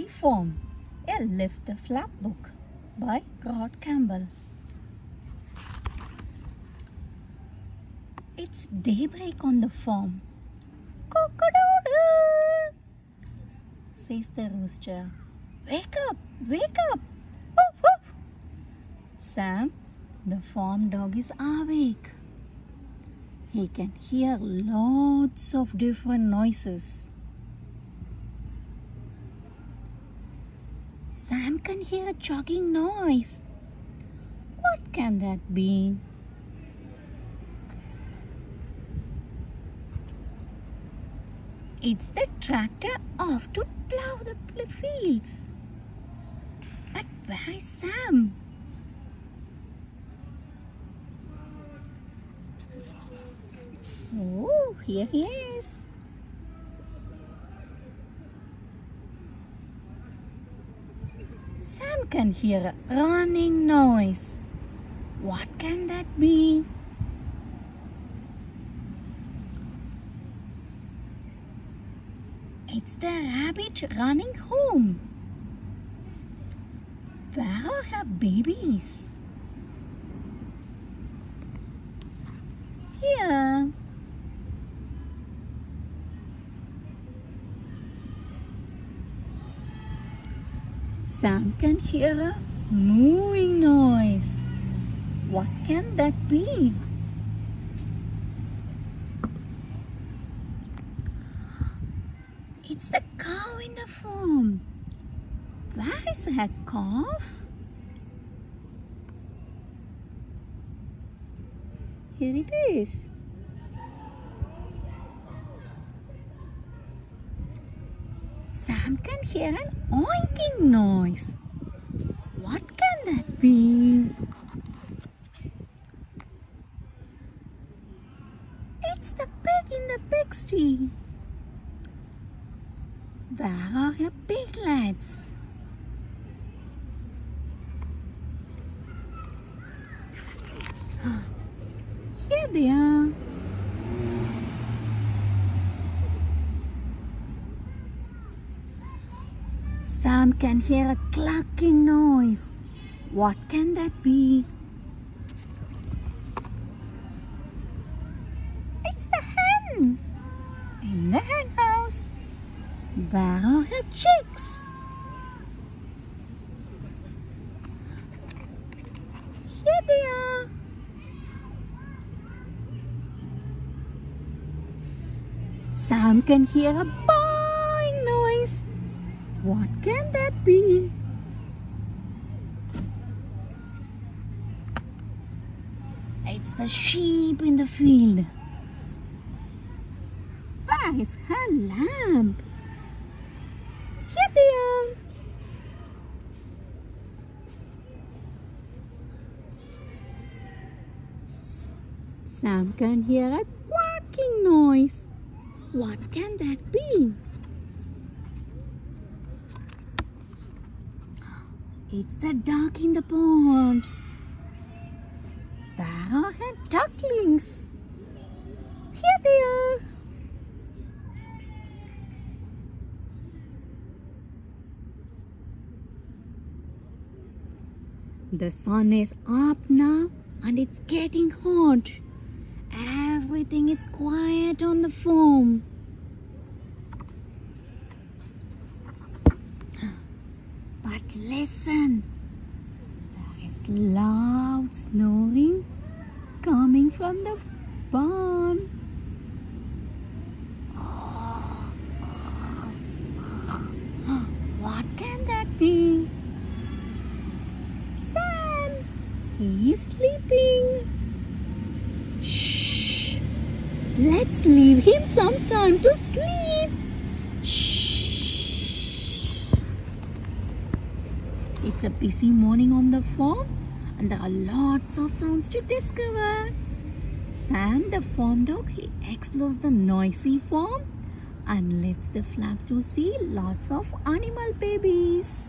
Form, a Lift the Flap book by Rod Campbell. It's daybreak on the farm. Cock-a-doodle, says the rooster. Wake up, wake up. Woof, woof. Sam, the farm dog, is awake. He can hear lots of different noises. Sam can hear a chugging noise. What can that be? It's the tractor off to plow the fields. But where is Sam? Oh, here he is. Sam can hear a running noise. What can that be? It's the rabbit running home. Where are her babies? Here. Sam can hear a mooing noise. What can that be? It's the cow in the farm. Where is her calf? Here it is. Sam can hear an oinking noise. What can that be? It's the pig in the pigsty. Where are her piglets? Here they are. Sam can hear a clucking noise. What can that be? It's the hen in the hen house. Where are her chicks? Here they are. Sam can hear a baaing noise. What can that be? It's the sheep in the field. Where is her lamb? Here they are. Sam can hear a quacking noise. What can that be? It's the duck in the pond. Where are her ducklings? Here they are. The sun is up now and it's getting hot. Everything is quiet on the farm. But listen, there is loud snoring coming from the barn. What can that be? Sam, he is sleeping. Shh, let's leave him some time to sleep. Shh. It's a busy morning on the farm and there are lots of sounds to discover. Sam, the farm dog, he explores the noisy farm and lifts the flaps to see lots of animal babies.